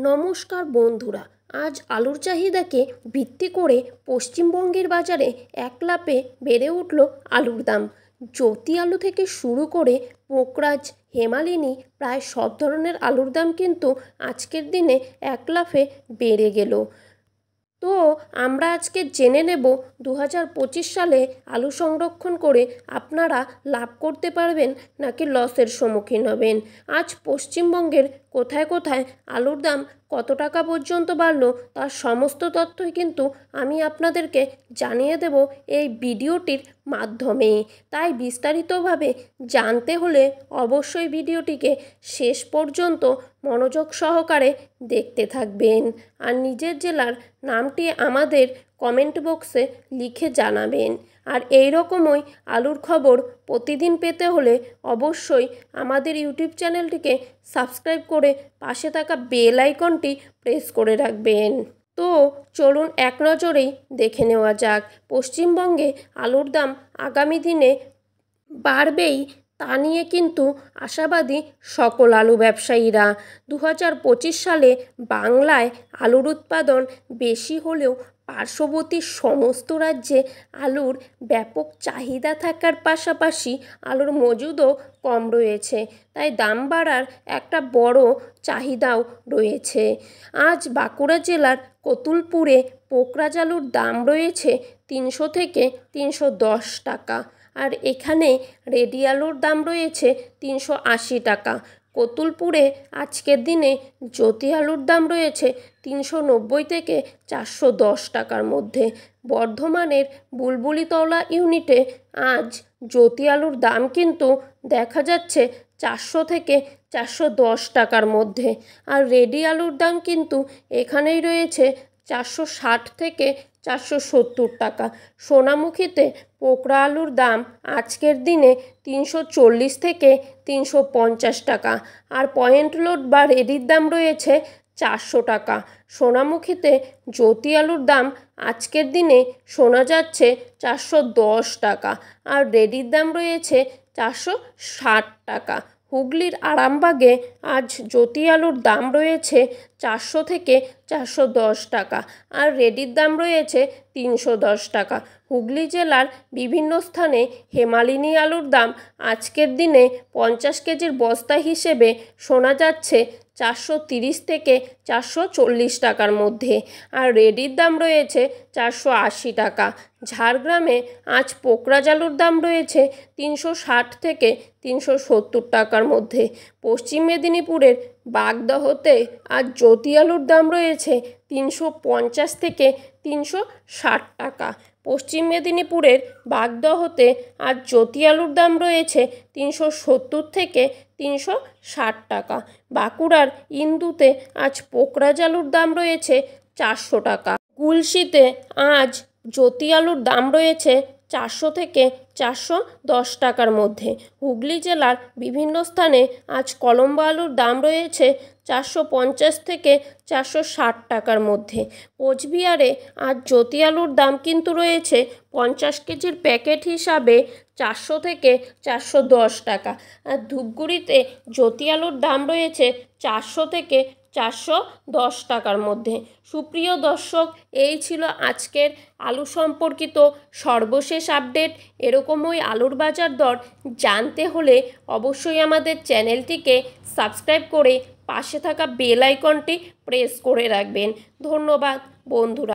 নমস্কার বন্ধুরা, আজ আলুর চাহিদাকে ভিত্তি করে পশ্চিমবঙ্গের বাজারে এক লাফে বেড়ে উঠল আলুর দাম। জ্যোতি আলু থেকে শুরু করে পোকরাজ, হেমালিনী প্রায় সব ধরনের আলুর দাম কিন্তু আজকের দিনে এক লাফে বেড়ে গেল। তো আমরা আজকে জেনে নেব 2025 সালে আলু সংরক্ষণ করে আপনারা লাভ করতে পারবেন নাকি লসের সম্মুখীন হবেন। আজ পশ্চিমবঙ্গের কোথায় কোথায় আলুর দাম কত টাকা পর্যন্ত বাড়লো তার সমস্ত তথ্যই কিন্তু আমি আপনাদেরকে জানিয়ে দেব এই ভিডিওটির মাধ্যমে। তাই বিস্তারিতভাবে জানতে হলে অবশ্যই ভিডিওটিকে শেষ পর্যন্ত মনোযোগ সহকারে দেখতে থাকবেন আর নিজের জেলার নামটি আমাদের কমেন্ট বক্সে লিখে জানাবেন। আর এই রকমই আলুর খবর প্রতিদিন পেতে হলে অবশ্যই আমাদের ইউটিউব চ্যানেলটিকে সাবস্ক্রাইব করে পাশে থাকা বেল আইকনটি প্রেস করে রাখবেন। তো চলুন এক নজরেই দেখে নেওয়া যাক পশ্চিমবঙ্গে আলুর দাম আগামী দিনে বাড়বেই তা নিয়ে কিন্তু আশাবাদী সকল আলু ব্যবসায়ীরা। 2025 সালে বাংলায় আলুর উৎপাদন বেশি হলেও পার্শ্ববর্তী সমস্ত রাজ্যে আলুর ব্যাপক চাহিদা থাকার পাশাপাশি আলুর মজুদও কম রয়েছে, তাই দাম বাড়ার একটা বড় চাহিদাও রয়েছে। আজ বাঁকুড়া জেলার কতুলপুরে পোকরাজ আলুর দাম রয়েছে 300 থেকে 310 টাকা, আর এখানে রেডি আলুর দাম রয়েছে 380 টাকা। কতুলপুরে আজকের দিনে জ্যোতি আলুর দাম রয়েছে 390 থেকে 410 টাকার মধ্যে। বর্ধমানের বুলবুলিতলা ইউনিটে আজ জ্যোতি আলুর দাম কিন্তু দেখা যাচ্ছে 400 থেকে 410 টাকার মধ্যে, আর রেডি আলুর দাম কিন্তু এখানেই রয়েছে 460 থেকে 470 টাকা। সোনামুখীতে পোকরা আলুর দাম আজকের দিনে 340 থেকে 350 টাকা, আর পয়েন্ট লোড বা রেডির দাম রয়েছে 400 টাকা। সোনামুখীতে জ্যোতি আলুর দাম আজকের দিনে শোনা যাচ্ছে 410 টাকা, আর রেডির দাম রয়েছে 460 টাকা। হুগলির আরামবাগে আজ জ্যোতি আলুর দাম রয়েছে 400 থেকে 410 টাকা, আর রেডির দাম রয়েছে 310 টাকা। হুগলি জেলার বিভিন্ন স্থানে হেমালিনী আলুর দাম আজকের দিনে 50 কেজির বস্তা হিসেবে শোনা যাচ্ছে 430 থেকে 440 টাকার মধ্যে, আর রেডির দাম রয়েছে 480 টাকা। ঝাড়গ্রামে আজ পোকরাজ আলুর দাম রয়েছে 360 থেকে 370 টাকার মধ্যে। পশ্চিম মেদিনীপুরের বাগদহতে আজ জ্যোতি আলুর দাম রয়েছে 350 থেকে 360 টাকা। পশ্চিম মেদিনীপুরের বাগদহতে আজ জ্যোতি আলুর দাম রয়েছে 370 থেকে 360 টাকা। বাঁকুড়ার ইন্দুতে আজ পোকরাজ আলুর দাম রয়েছে 400 টাকা। গুলশিতে আজ জ্যোতি আলুর দাম রয়েছে 400 থেকে 410 টাকার মধ্যে। হুগলি জেলার বিভিন্ন স্থানে আজ কলম্বো আলুর দাম রয়েছে 450 থেকে 460 টাকার মধ্যে। কোচবিহারে আজ জ্যোতি আলুর দাম কিন্তু রয়েছে 50 কেজির প্যাকেট হিসাবে 400 থেকে 410 টাকা, আর ধূপগুড়িতে জ্যোতি আলুর দাম রয়েছে 400 থেকে 410 টাকার মধ্যে। সুপ্রিয় দর্শক, এই ছিল আজকের আলু সম্পর্কিত সর্বশেষ আপডেট। এরকমই আলুর বাজার দর জানতে হলে অবশ্যই আমাদের চ্যানেলটিকে সাবস্ক্রাইব করে পাশে থাকা বেল আইকনটি প্রেস করে রাখবেন। ধন্যবাদ বন্ধুরা।